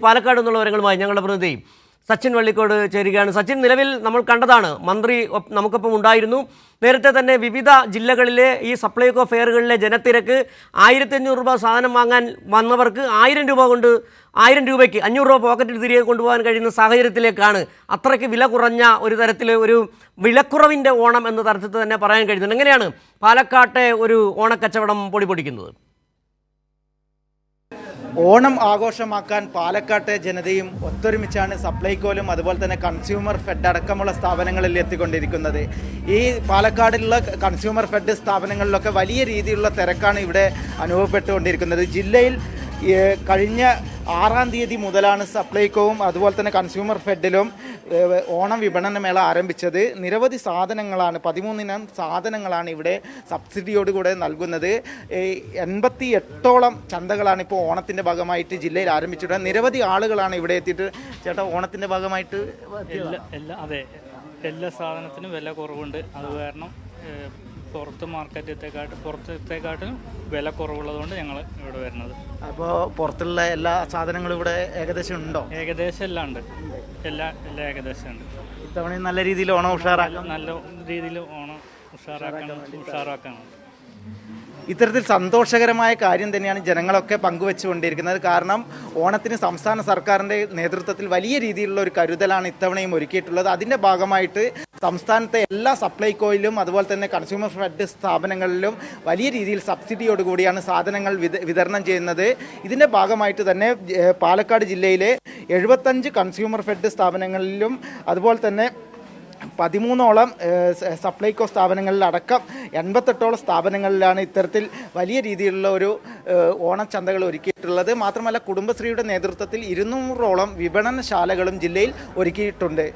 പാലക്കാട് നിന്നുള്ള വിവരങ്ങളുമായി ഞങ്ങളുടെ പ്രതിനിധി സച്ചിൻ വള്ളിക്കോട് ചേരുകയാണ്. സച്ചിൻ, നിലവിൽ നമ്മൾ കണ്ടതാണ്, മന്ത്രി നമുക്കൊപ്പം ഉണ്ടായിരുന്നു. നേരത്തെ തന്നെ വിവിധ ജില്ലകളിലെ ഈ സപ്ലൈകോ ഫെയറുകളിലെ ജനത്തിരക്ക് 1500 രൂപ സാധനം വാങ്ങാൻ വന്നവർക്ക് 1000 രൂപ കൊണ്ട് 1000 രൂപയ്ക്ക് 500 രൂപ പോക്കറ്റിൽ തിരികെ കൊണ്ടുപോകാൻ കഴിയുന്ന സാഹചര്യത്തിലേക്കാണ്. അത്രയ്ക്ക് വില കുറഞ്ഞ ഒരു തരത്തിലെ ഒരു വിലക്കുറവിൻ്റെ ഓണം എന്ന തരത്തിൽ തന്നെ പറയാൻ കഴിയുന്നുണ്ട്. എങ്ങനെയാണ് പാലക്കാട്ടെ ഒരു ഓണക്കച്ചവടം പൊടിപൊടിക്കുന്നത്? ഓണം ആഘോഷമാക്കാൻ പാലക്കാട്ടെ ജനതയും ഒത്തൊരുമിച്ചാണ് സപ്ലൈകോയിലും അതുപോലെ തന്നെ കൺസ്യൂമർ ഫെഡ് അടക്കമുള്ള സ്ഥാപനങ്ങളിൽ എത്തിക്കൊണ്ടിരിക്കുന്നത്. ഈ പാലക്കാടിലുള്ള കൺസ്യൂമർ ഫെഡ് സ്ഥാപനങ്ങളിലൊക്കെ വലിയ രീതിയിലുള്ള തിരക്കാണ് ഇവിടെ അനുഭവപ്പെട്ടുകൊണ്ടിരിക്കുന്നത്. ജില്ലയിൽ കഴിഞ്ഞ 6-ാം തീയതി മുതലാണ് സപ്ലൈകോവും അതുപോലെ തന്നെ കൺസ്യൂമർ ഫെഡിലും ഓണം വിപണന മേള ആരംഭിച്ചത്. നിരവധി സാധനങ്ങളാണ്, 13 ഇനം സാധനങ്ങളാണ് ഇവിടെ സബ്സിഡിയോടുകൂടെ നൽകുന്നത്. 88ഓളം ചന്തകളാണ് ഇപ്പോൾ ഓണത്തിൻ്റെ ഭാഗമായിട്ട് ജില്ലയിൽ ആരംഭിച്ചിട്ടുള്ളത്. നിരവധി ആളുകളാണ് ഇവിടെ എത്തിയിട്ട് ചേട്ടാ ഓണത്തിൻ്റെ ഭാഗമായിട്ട് എല്ലാ സാധനത്തിനും വില കുറവുണ്ട്. അത് കാരണം പുറത്തേക്കാട്ടും വില കുറവുള്ളതുകൊണ്ട് ഞങ്ങൾ ഇവിടെ വരുന്നത്. അപ്പോൾ പുറത്തുള്ള എല്ലാ സാധനങ്ങളും ഇവിടെ ഏകദേശം ഉണ്ടോ? ഏകദേശം എല്ലാം ഉണ്ട്, എല്ലാം ഏകദേശം ഉണ്ട്. ഇത്തവണ നല്ല രീതിയിൽ ഓണം ഉഷാറാക്കാം, നല്ല രീതിയിൽ ഓണം ഉഷാറാക്കണം. ഇത്തരത്തിൽ സന്തോഷകരമായ കാര്യം തന്നെയാണ് ജനങ്ങളൊക്കെ പങ്കുവെച്ചുകൊണ്ടിരിക്കുന്നത്. കാരണം ഓണത്തിന് സംസ്ഥാന സർക്കാരിൻ്റെ നേതൃത്വത്തിൽ വലിയ രീതിയിലുള്ള ഒരു കരുതലാണ് ഇത്തവണയും ഒരുക്കിയിട്ടുള്ളത്. അതിൻ്റെ ഭാഗമായിട്ട് സംസ്ഥാനത്തെ എല്ലാ സപ്ലൈകോയിലും അതുപോലെ തന്നെ കൺസ്യൂമർ ഫെഡ് സ്ഥാപനങ്ങളിലും വലിയ രീതിയിൽ സബ്സിഡിയോടുകൂടിയാണ് സാധനങ്ങൾ വിതരണം ചെയ്യുന്നത്. ഇതിൻ്റെ ഭാഗമായിട്ട് തന്നെ പാലക്കാട് ജില്ലയിലെ 75 കൺസ്യൂമർ ഫെഡ് സ്ഥാപനങ്ങളിലും അതുപോലെ തന്നെ 13ഓളം സപ്ലൈകോ സ്ഥാപനങ്ങളിലടക്കം 88ഓളം സ്ഥാപനങ്ങളിലാണ് ഇത്തരത്തിൽ വലിയ രീതിയിലുള്ള ഒരു ഓണച്ചന്തകൾ ഒരുക്കിയിട്ടുള്ളത്. മാത്രമല്ല കുടുംബശ്രീയുടെ നേതൃത്വത്തിൽ 200ഓളം വിപണനശാലകളും ജില്ലയിൽ ഒരുക്കിയിട്ടുണ്ട്.